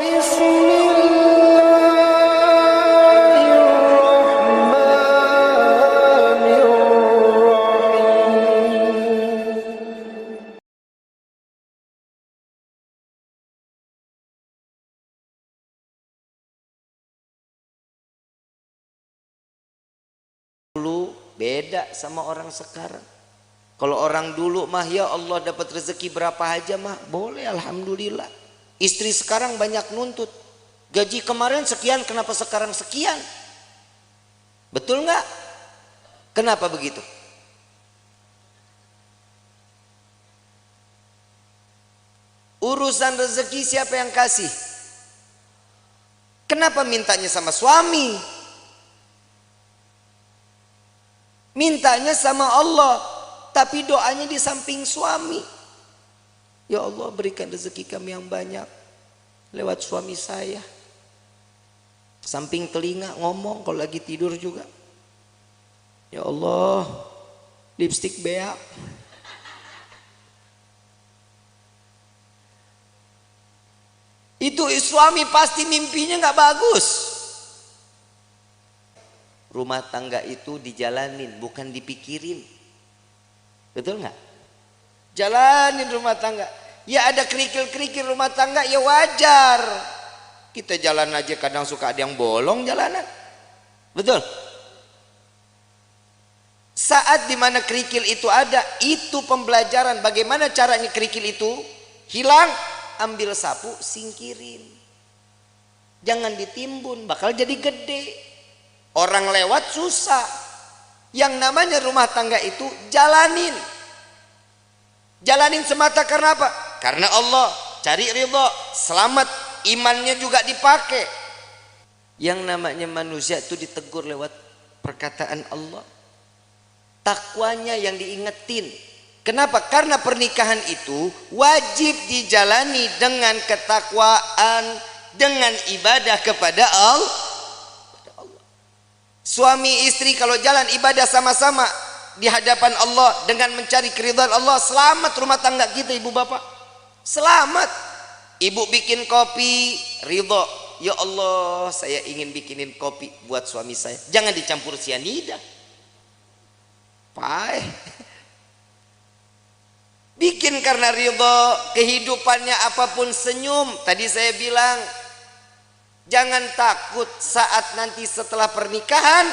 Dulu beda sama orang sekarang. Kalau orang dulu mah ya Allah dapat rezeki berapa aja mah boleh, alhamdulillah. Istri sekarang banyak nuntut, gaji kemarin sekian, kenapa sekarang sekian? Betul nggak? Kenapa begitu? Urusan rezeki siapa yang kasih? Kenapa mintanya sama suami? Mintanya sama Allah, tapi doanya di samping suami. Ya Allah, berikan rezeki kami yang banyak lewat suami saya. Samping telinga ngomong kalau lagi tidur juga. Ya Allah, lipstik beak. Itu suami pasti mimpinya nggak bagus. Rumah tangga itu dijalanin, bukan dipikirin. Betul nggak? Jalanin rumah tangga. Ya ada kerikil-kerikil rumah tangga, ya wajar. Kita jalan aja kadang suka ada yang bolong jalanan. Betul? Saat dimana kerikil itu ada, itu pembelajaran bagaimana caranya kerikil itu hilang. Ambil sapu, singkirin. Jangan ditimbun, bakal jadi gede. Orang lewat susah. Yang namanya rumah tangga itu jalanin. Jalanin semata karena apa? Karena Allah. Cari ridho, selamat, imannya juga dipakai. Yang namanya manusia itu ditegur lewat perkataan Allah. Takwanya yang diingetin. Kenapa? Karena pernikahan itu wajib dijalani dengan ketakwaan, dengan ibadah kepada Allah. Suami istri kalau jalan ibadah sama-sama di hadapan Allah dengan mencari keridhaan Allah, selamat rumah tangga kita, ibu bapak. Selamat. Ibu bikin kopi, ridho. Ya Allah, saya ingin bikinin kopi buat suami saya. Jangan dicampur sianida. Pahit. Bikin karena ridho, kehidupannya apapun senyum. Tadi saya bilang, jangan takut saat nanti setelah pernikahan,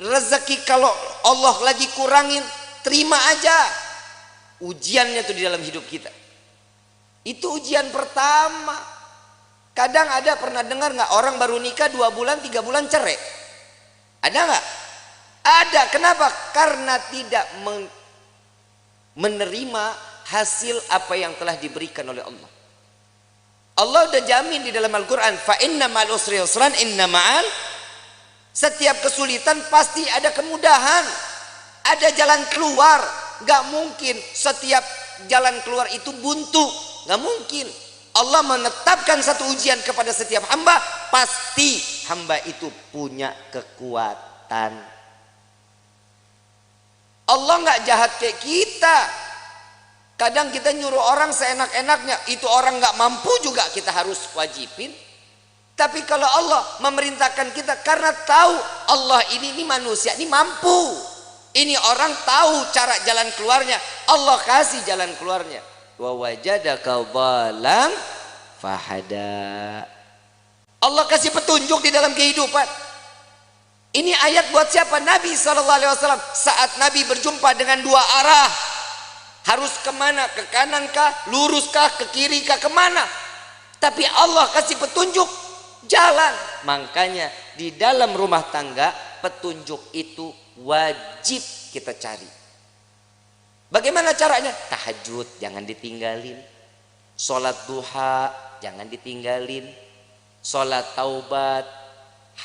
rezeki kalau Allah lagi kurangin, terima aja. Ujiannya tuh di dalam hidup kita. Itu ujian pertama. Kadang ada pernah dengar nggak orang baru nikah 2 bulan, 3 bulan cerai? Ada nggak? Ada. Kenapa? Karena tidak menerima hasil apa yang telah diberikan oleh Allah. Allah udah jamin di dalam Al-Quran, fa inna ma'al usri yusran, inna ma'al, setiap kesulitan pasti ada kemudahan, ada jalan keluar. Gak mungkin setiap jalan keluar itu buntu, gak mungkin. Allah menetapkan satu ujian kepada setiap hamba, pasti hamba itu punya kekuatan. Allah nggak jahat kayak kita. Kadang kita nyuruh orang seenak-enaknya, itu orang nggak mampu juga kita harus wajibin. Tapi kalau Allah memerintahkan kita karena tahu Allah ini manusia ini mampu, ini orang tahu cara jalan keluarnya, Allah kasih jalan keluarnya. Wa wajadaka dhalam fahada. Allah kasih petunjuk di dalam kehidupan. Ini ayat buat siapa? Nabi SAW. Saat Nabi berjumpa dengan 2 arah, harus kemana? Ke kanan kah? Lurus kah? Ke kiri kah? Kemana? Tapi Allah kasih petunjuk jalan. Makanya di dalam rumah tangga petunjuk itu wajib kita cari. Bagaimana caranya? Tahajud jangan ditinggalin, sholat duha jangan ditinggalin, sholat taubat,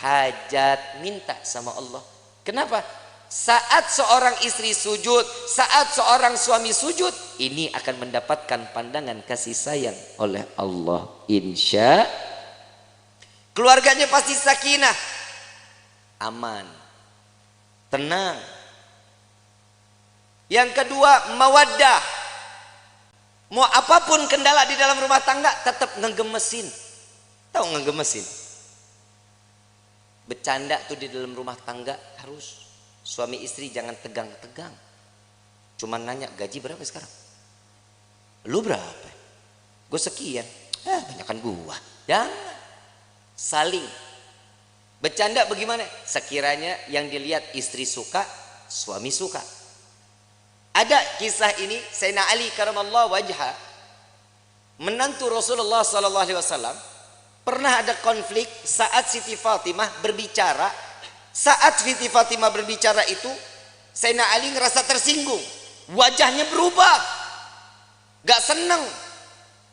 hajat, minta sama Allah. Kenapa? Saat seorang istri sujud, saat seorang suami sujud, ini akan mendapatkan pandangan kasih sayang oleh Allah. Insya keluarganya pasti sakinah, aman, tenang. Yang kedua, mawaddah. Mau apapun kendala di dalam rumah tangga tetap ngegemesin. Tahu ngegemesin. Bercanda tuh di dalam rumah tangga harus. Suami istri jangan tegang-tegang. Cuman nanya gaji berapa sekarang? Lu berapa? Gue sekian. Banyakan gua. Jangan. Saling. Bercanda bagaimana? Sekiranya yang dilihat istri suka, suami suka. Ada kisah ini, Sayyidina Ali karamallahu wajha, menantu Rasulullah sallallahu alaihi wasallam, pernah ada konflik saat Siti Fatimah berbicara. Saat Siti Fatimah berbicara itu, Sayyidina Ali ngerasa tersinggung. Wajahnya berubah. Gak seneng.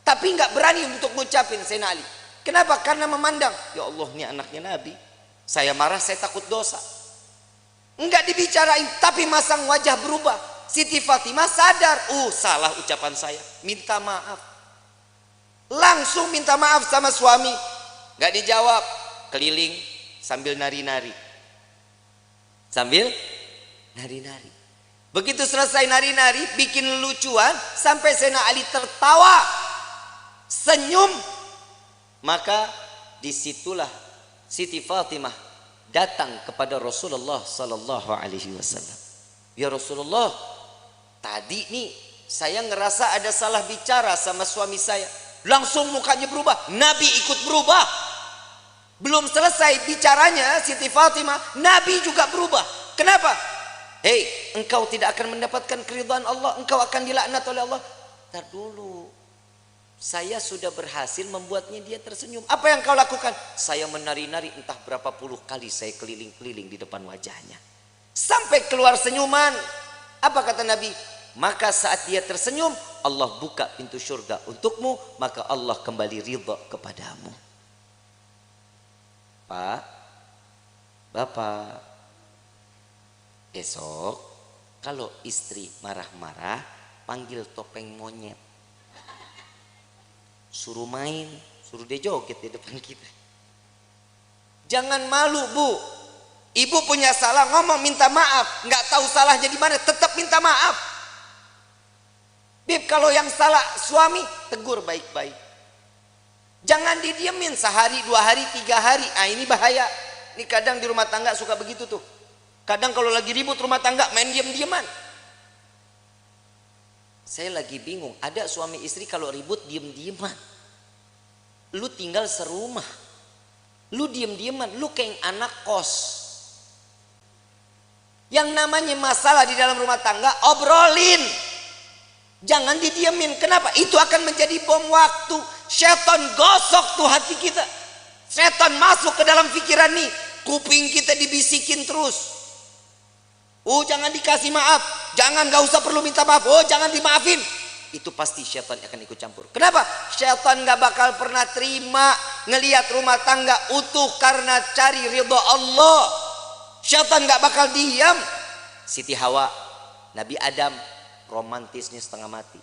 Tapi gak berani untuk ngucapin Sayyidina Ali. Kenapa? Karena memandang, ya Allah ini anaknya Nabi. Saya marah, saya takut dosa. Enggak dibicarain, tapi masang wajah berubah. Siti Fatimah sadar, salah ucapan saya, minta maaf. Langsung minta maaf sama suami. Gak dijawab, keliling sambil nari-nari. Sambil nari-nari. Begitu selesai nari-nari, bikin lucuan, sampai Sayyidina Ali tertawa, senyum. Maka disitulah Siti Fatimah datang kepada Rasulullah sallallahu alaihi wasallam. Ya Rasulullah, tadi nih saya ngerasa ada salah bicara sama suami saya. Langsung mukanya berubah, Nabi ikut berubah. Belum selesai bicaranya Siti Fatimah, Nabi juga berubah. Kenapa? Hei, engkau tidak akan mendapatkan keridhaan Allah, engkau akan dilaknat oleh Allah. Ntar dulu, saya sudah berhasil membuatnya dia tersenyum. Apa yang kau lakukan? Saya menari-nari entah berapa puluh kali saya keliling-keliling di depan wajahnya. Sampai keluar senyuman. Apa kata Nabi? Maka saat dia tersenyum, Allah buka pintu surga untukmu, maka Allah kembali ridha kepadamu. Pak, Bapak, besok kalau istri marah-marah, panggil topeng monyet. Suruh main, suruh dia joget di depan kita. Jangan malu, Bu. Ibu punya salah, ngomong minta maaf. Nggak tahu salahnya di mana, tetap minta maaf. Bib, kalau yang salah suami, tegur baik-baik. Jangan didiemin sehari, 2 hari, 3 hari. Ini bahaya. Ini kadang di rumah tangga suka begitu tuh. Kadang kalau lagi ribut rumah tangga, main diem-dieman. Saya lagi bingung. Ada suami istri kalau ribut diem-dieman. Lu tinggal serumah. Lu diem-dieman. Lu kayak anak kos. Yang namanya masalah di dalam rumah tangga, obrolin. Jangan didiemin. Kenapa? Itu akan menjadi bom waktu. Setan gosok tuh hati kita. Setan masuk ke dalam pikiran nih. Kuping kita dibisikin terus. Jangan dikasih maaf. Jangan, gak usah perlu minta maaf. Jangan dimaafin. Itu pasti syaitan akan ikut campur. Kenapa? Syaitan gak bakal pernah terima ngelihat rumah tangga utuh karena cari ridha Allah. Syaitan gak bakal diam. Siti Hawa, Nabi Adam, romantisnya setengah mati.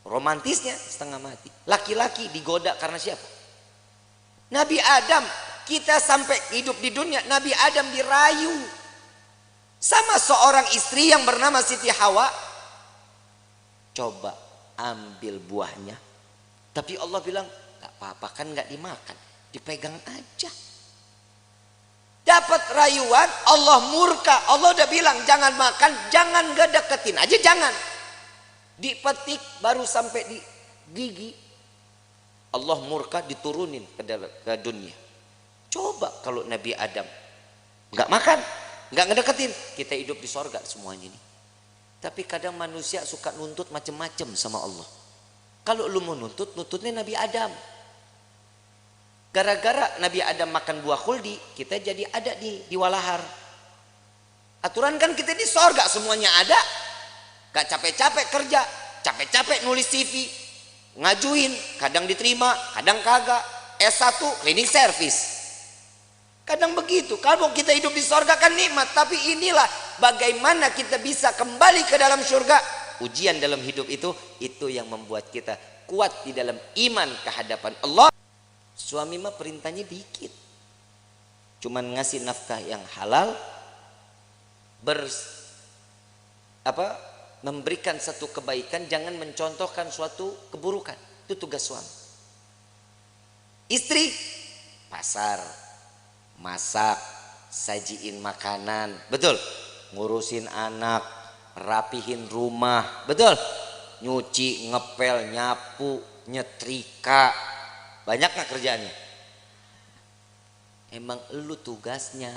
Romantisnya setengah mati. Laki-laki digoda karena siapa? Nabi Adam. Kita sampai hidup di dunia, Nabi Adam dirayu sama seorang istri yang bernama Siti Hawa. Coba ambil buahnya. Tapi Allah bilang, gak apa-apa, kan gak dimakan, dipegang aja. Dapat rayuan, Allah murka. Allah udah bilang jangan makan, jangan gak deketin aja, jangan. Dipetik baru sampai di gigi, Allah murka, diturunin ke dunia. Coba kalau Nabi Adam gak makan, gak ngedeketin, kita hidup di sorga semuanya ini. Tapi kadang manusia suka nuntut macem-macem sama Allah. Kalau lu mau nuntut, nuntutnya Nabi Adam. Gara-gara Nabi Adam makan buah khuldi, kita jadi ada di walahar. Aturan kan kita di sorga semuanya ada. Gak capek-capek kerja, capek-capek nulis CV, ngajuin, kadang diterima, kadang kagak. S1 cleaning service. Kadang begitu. Kalau kita hidup di sorga kan nikmat. Tapi inilah bagaimana kita bisa kembali ke dalam surga. Ujian dalam hidup itu yang membuat kita kuat di dalam iman kehadapan Allah. Suami mah perintahnya dikit. Cuman ngasih nafkah yang halal. Memberikan satu kebaikan, jangan mencontohkan suatu keburukan. Itu tugas suami. Istri pasar, masak, sajiin makanan, betul. Ngurusin anak, rapihin rumah, betul. Nyuci, ngepel, nyapu, nyetrika. Banyak nggak kerjaannya? Emang lu tugasnya.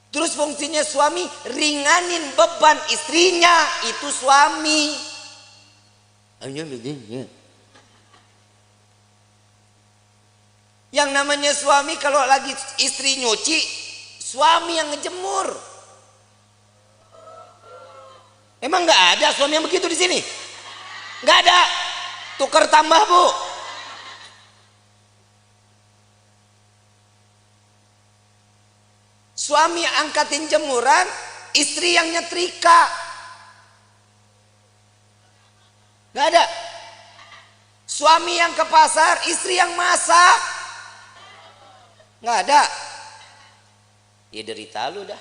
Terus fungsinya suami ringanin beban istrinya, itu suami. Yang namanya suami kalau lagi istri nyuci, suami yang ngejemur. Emang nggak ada suami yang begitu di sini? Nggak ada. Tukar tambah, Bu. Suami angkatin jemuran, istri yang nyetrika. Nggak ada. Suami yang ke pasar, istri yang masak. Nggak ada. Ya derita lu dah.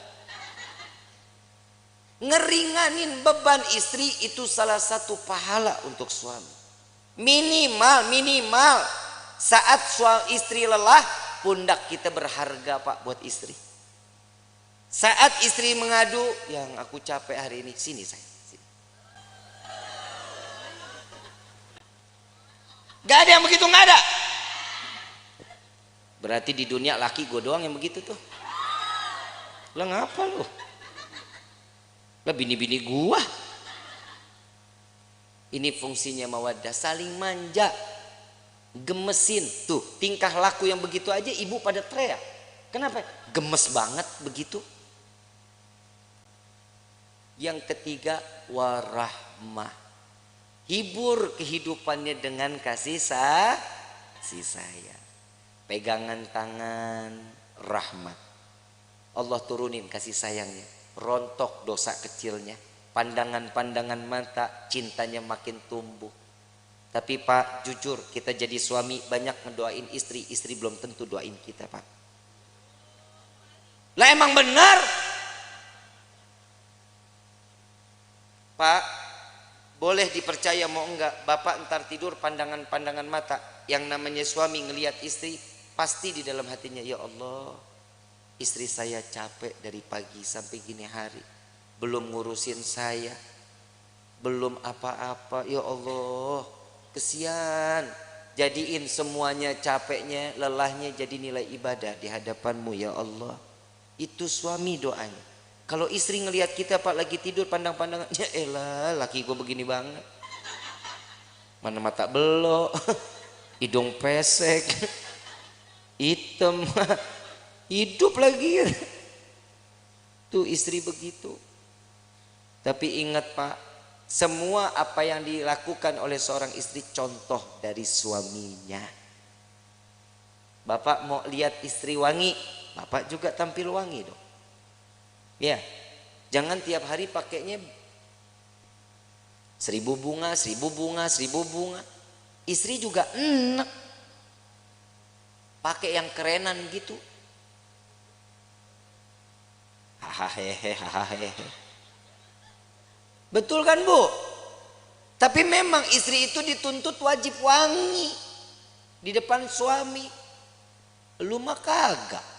Ngeringanin beban istri itu salah satu pahala untuk suami. Minimal saat istri lelah, pundak kita berharga, Pak, buat istri. Saat istri mengadu, yang aku capek hari ini, sini saya. Gak ada yang begitu, gak ada. Berarti di dunia laki gue doang yang begitu tuh. Lah ngapa lu? Lah bini-bini gua. Ini fungsinya mawaddah, saling manja, gemesin. Tuh tingkah laku yang begitu aja ibu pada teriak. Kenapa? Gemes banget begitu. Yang ketiga, warahmah. Hibur kehidupannya dengan kasih sayang. Pegangan tangan, rahmat. Allah turunin kasih sayangnya. Rontok dosa kecilnya. Pandangan-pandangan mata, cintanya makin tumbuh. Tapi Pak, jujur kita jadi suami banyak ngedoain istri. Istri belum tentu doain kita, Pak. Lah emang benar, Pak. Boleh dipercaya mau enggak, bapak ntar tidur pandangan-pandangan mata. Yang namanya suami ngelihat istri, pasti di dalam hatinya, ya Allah, istri saya capek dari pagi sampai gini hari, belum ngurusin saya, belum apa-apa, ya Allah, kesian. Jadiin semuanya capeknya, lelahnya jadi nilai ibadah di hadapanmu, ya Allah. Itu suami doanya. Kalau istri ngelihat kita, Pak, lagi tidur pandang-pandangan, ya elah, laki gue begini banget. Mana mata belok, hidung pesek, hitam, hidup lagi. Tuh istri begitu. Tapi ingat, Pak, semua apa yang dilakukan oleh seorang istri contoh dari suaminya. Bapak mau lihat istri wangi, bapak juga tampil wangi dong. Ya, jangan tiap hari pakainya 1000 bunga, 1000 bunga, 1000 bunga. Istri juga enak pakai yang kerenan gitu. Hahaha. Betul kan, Bu? Tapi memang istri itu dituntut wajib wangi di depan suami. Lu mah kagak.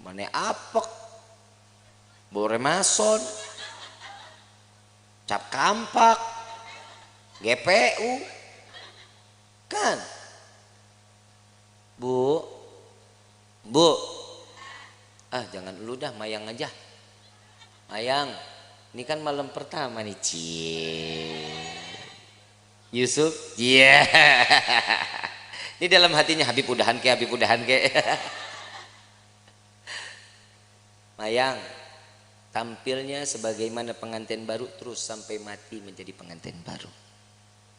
Mana apek, bore mason, cap kampak, GPU, kan? Bu, jangan lu dah, Mayang aja. Mayang, ini kan malam pertama nih, Cie. Yusuf, iya. Yeah. Ini dalam hatinya, Habib udahan ke. Mayang, tampilnya sebagaimana pengantin baru terus sampai mati menjadi pengantin baru.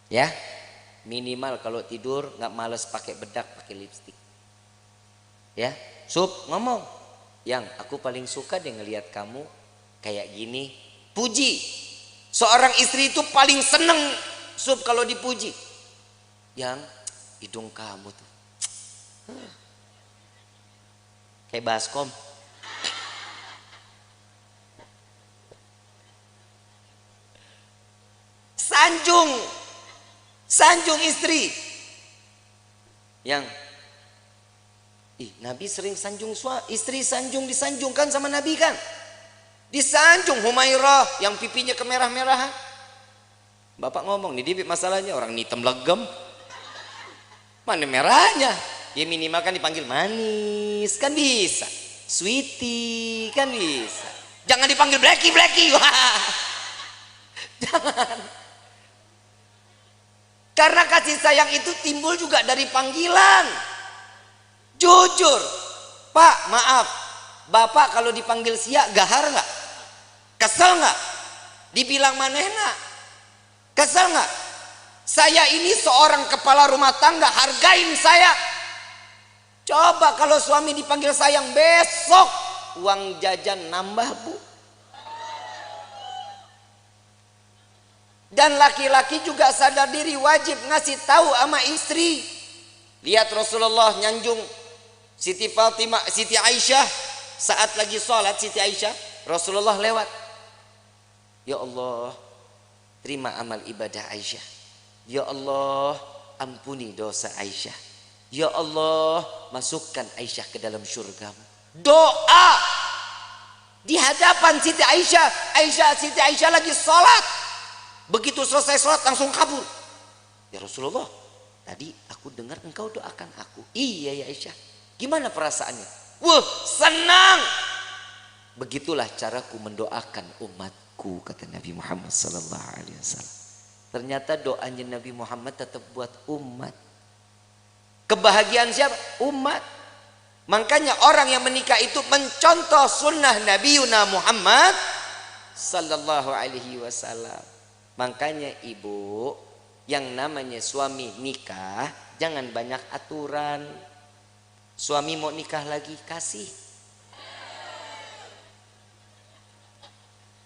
Ya, minimal kalau tidur nggak males pakai bedak, pakai lipstik. Ya, Sup ngomong, yang aku paling suka deh ngelihat kamu kayak gini. Puji. Seorang istri itu paling seneng, Sup, kalau dipuji. Yang hidung kamu tuh kayak baskom. sanjung. Sanjung istri. Yang Nabi sering sanjung istri, disanjungkan sama Nabi kan. Disanjung Humairah yang pipinya kemerah-merahan. Bapak ngomong, nih Dibit masalahnya orang hitam legem. Mana merahnya? Ya minimal kan dipanggil manis, kan bisa. Sweetie, kan bisa. Jangan dipanggil Blacky. Wah. Jangan. Karena kasih sayang itu timbul juga dari panggilan. Jujur, Pak, maaf, Bapak kalau dipanggil Sia gahar nggak? Kesel nggak? Dibilang manehna? Kesel nggak? Saya ini seorang kepala rumah tangga, hargain saya. Coba kalau suami dipanggil sayang, besok uang jajan nambah, Bu. Dan laki-laki juga sadar diri, wajib ngasih tahu sama istri. Lihat Rasulullah nyanjung Siti Fatimah, Siti Aisyah saat lagi sholat. Siti Aisyah, Rasulullah lewat. Ya Allah, terima amal ibadah Aisyah. Ya Allah, ampuni dosa Aisyah. Ya Allah, masukkan Aisyah ke dalam surgamu. Doa di hadapan Siti Aisyah. Siti Aisyah lagi sholat. Begitu selesai sholat langsung kabur. Ya Rasulullah, tadi aku dengar engkau doakan aku. Iya ya Aisyah. Gimana perasaannya? Wah, senang. Begitulah caraku mendoakan umatku, kata Nabi Muhammad SAW. Ternyata doanya Nabi Muhammad tetap buat umat. Kebahagiaan siapa? Umat. Makanya orang yang menikah itu mencontoh sunnah Nabi Muhammad sallallahu alaihi wasallam. Makanya ibu, yang namanya suami nikah jangan banyak aturan. Suami mau nikah lagi, kasih.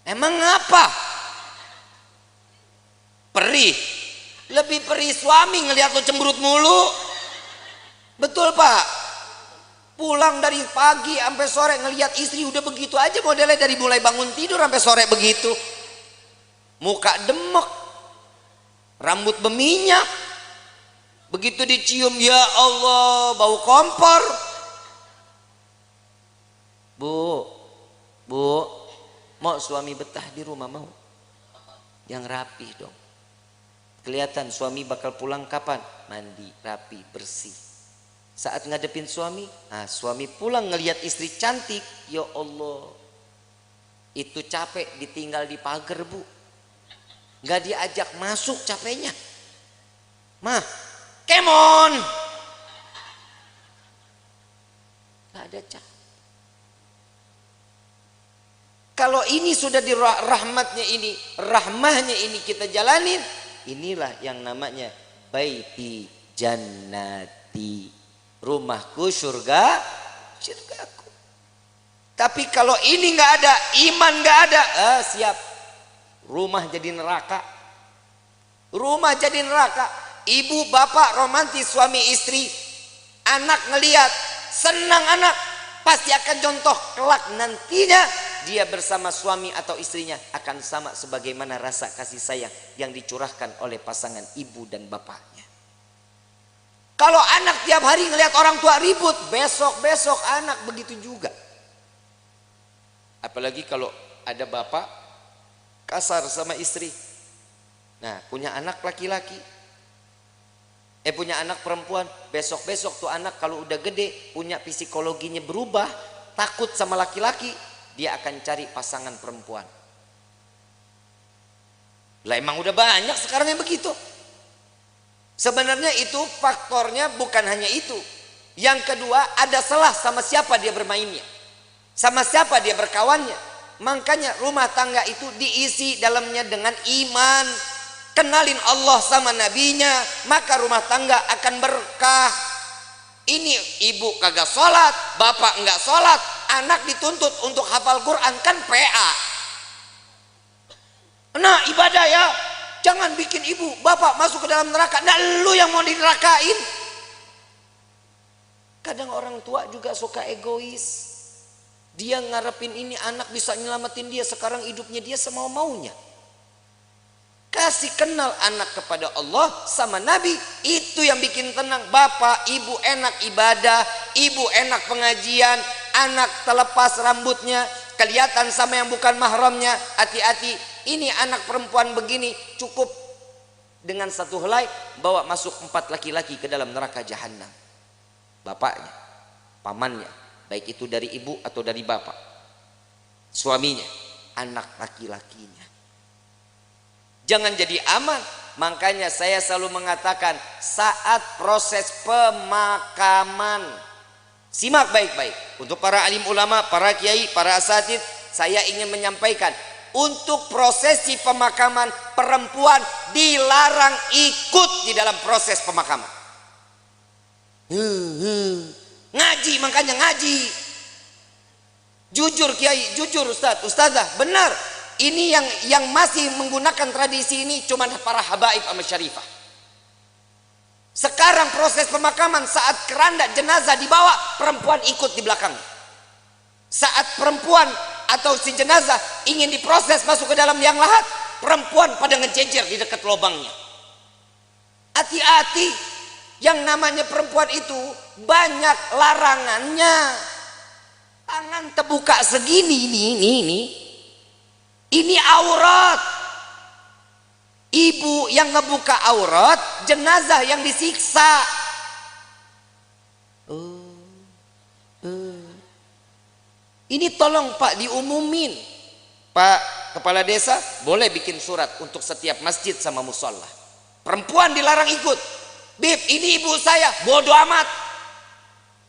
Emang apa? Perih. Lebih perih suami ngelihat lo cemberut mulu. Betul Pak? Pulang dari pagi sampai sore ngelihat istri udah begitu aja modelnya, dari mulai bangun tidur sampai sore begitu. Muka demek, rambut berminyak. Begitu dicium, ya Allah, bau kompor. Bu, mau suami betah di rumah mau? Yang rapi dong. Kelihatan suami bakal pulang kapan? Mandi, rapi, bersih. Saat ngadepin suami, suami pulang ngelihat istri cantik, ya Allah, itu capek ditinggal di pagar, Bu. Gak diajak masuk capeknya. Mah, kemon. Gak ada cap. Kalau ini sudah di rahmatnya ini, rahmahnya ini kita jalanin, inilah yang namanya baiti jannati, rumahku surga, surgaku. Tapi kalau ini nggak ada, iman nggak ada, siap, rumah jadi neraka. Rumah jadi neraka. Ibu bapak romantis suami istri, anak ngelihat senang, anak pasti akan contoh kelak nantinya dia bersama suami atau istrinya akan sama sebagaimana rasa kasih sayang yang dicurahkan oleh pasangan ibu dan bapaknya. Kalau anak tiap hari ngelihat orang tua ribut, besok anak begitu juga. Apalagi kalau ada bapak kasar sama istri. Nah, punya anak laki-laki, punya anak perempuan, besok tuh anak kalau udah gede, punya psikologinya berubah, takut sama laki-laki, dia akan cari pasangan perempuan. Lah emang udah banyak sekarang yang begitu. Sebenarnya itu faktornya bukan hanya itu. Yang kedua, ada salah sama siapa dia bermainnya, sama siapa dia berkawannya. Makanya rumah tangga itu diisi dalamnya dengan iman, kenalin Allah sama nabinya, maka rumah tangga akan berkah. Ini ibu kagak sholat, bapak enggak sholat, anak dituntut untuk hafal Quran, kan PA. Nah ibadah ya, jangan bikin ibu bapak masuk ke dalam neraka. Nah lu yang mau dinerakain. Kadang orang tua juga suka egois. Dia ngarepin ini anak bisa nyelamatin dia, sekarang hidupnya dia semau-maunya. Kasih kenal anak kepada Allah sama Nabi, itu yang bikin tenang. Bapak, ibu enak ibadah, ibu enak pengajian, anak terlepas rambutnya, kelihatan sama yang bukan mahramnya. Hati-hati, ini anak perempuan begini, cukup dengan satu helai bawa masuk 4 laki-laki ke dalam neraka jahanam. Bapaknya, pamannya, baik itu dari ibu atau dari bapak, suaminya, anak laki-lakinya. Jangan jadi aman. Makanya saya selalu mengatakan saat proses pemakaman, simak baik-baik. Untuk para alim ulama, para kiai, para asatidz, saya ingin menyampaikan, untuk prosesi pemakaman perempuan dilarang ikut di dalam proses pemakaman. Ngaji, makanya ngaji. Jujur kiai, jujur ustadz, ustadzah, benar. Ini yang masih menggunakan tradisi ini cuma para habaib sama syarifah. Sekarang proses pemakaman, saat keranda jenazah dibawa, perempuan ikut di belakang. Saat perempuan atau si jenazah ingin diproses masuk ke dalam liang lahat, perempuan pada ngejejer di dekat lubangnya. Hati-hati, yang namanya perempuan itu banyak larangannya. Tangan terbuka segini, ini aurat. Ibu yang ngebuka aurat, jenazah yang disiksa. Ini tolong Pak diumumin. Pak Kepala Desa boleh bikin surat untuk setiap masjid sama musola. Perempuan dilarang ikut. Bib, ini ibu saya, bodoh amat.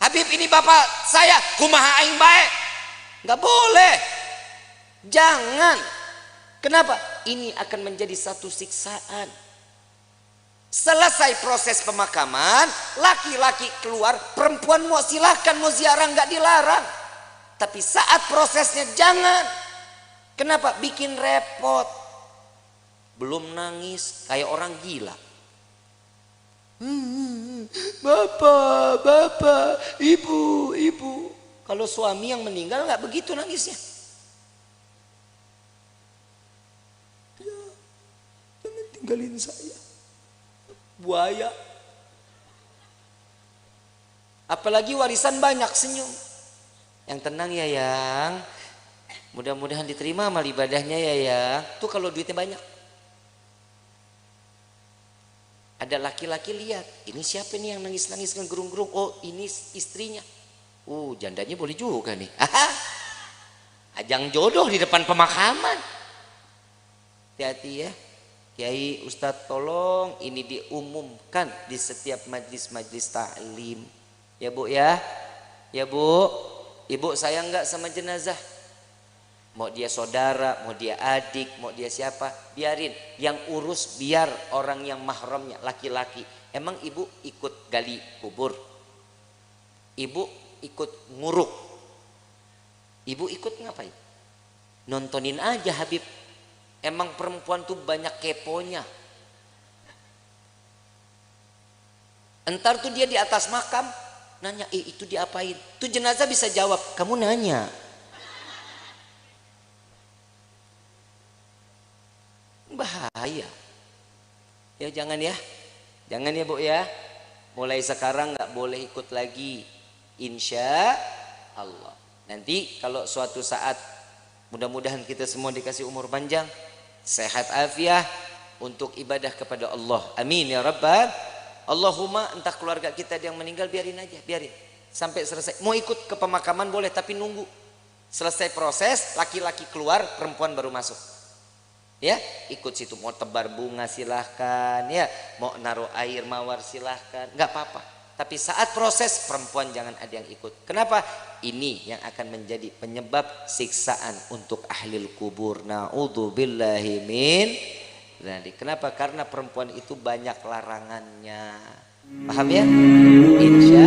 Habib, ini bapak saya, kumaha aing bae. Nggak boleh. Jangan. Kenapa? Ini akan menjadi satu siksaan. Selesai proses pemakaman, laki-laki keluar, perempuan mau silahkan, mau ziarah, nggak dilarang. Tapi saat prosesnya jangan. Kenapa? Bikin repot. Belum nangis kayak orang gila. Bapak, ibu. Kalau suami yang meninggal nggak begitu nangisnya. Jangan tinggalin saya, buaya. Apalagi warisan banyak, senyum. Yang tenang ya yang, mudah-mudahan diterima amal ibadahnya ya yang. Tuh kalau duitnya banyak. Ada laki-laki lihat, ini siapa nih yang nangis-nangis ngegerung-gerung? Oh, ini istrinya. Jandanya boleh juga nih. Ajang jodoh di depan pemakaman. Hati-hati ya. Kiai, Ustadz, tolong ini diumumkan di setiap majlis-majlis ta'lim. Ya Bu ya. Ya Bu. Ibu sayang nggak sama jenazah? Mau dia saudara, mau dia adik, mau dia siapa, biarin. Yang urus biar orang yang mahramnya laki-laki. Emang ibu ikut gali kubur? Ibu ikut nguruk? Ibu ikut ngapain? Nontonin aja Habib. Emang perempuan tuh banyak keponya. Entar tuh dia di atas makam nanya, itu diapain? Tuh jenazah bisa jawab, kamu nanya. Bahaya. Ya jangan ya. Jangan ya Bu ya. Mulai sekarang nggak boleh ikut lagi. Insya Allah. Nanti kalau suatu saat, mudah-mudahan kita semua dikasih umur panjang, sehat afiah untuk ibadah kepada Allah. Amin ya Rabbal. Allahumma, entah keluarga kita yang meninggal biarin aja, biarin sampai selesai. Mau ikut ke pemakaman boleh, tapi nunggu selesai proses, laki-laki keluar, perempuan baru masuk. Ya, ikut situ. Mau tebar bunga silahkan, ya, mau naruh air mawar silahkan, nggak apa-apa. Tapi saat proses, perempuan jangan ada yang ikut. Kenapa? Ini yang akan menjadi penyebab siksaan untuk ahlil kubur. Na'udzubillahi min dzalik. Kenapa? Karena perempuan itu banyak larangannya. Paham ya? Insya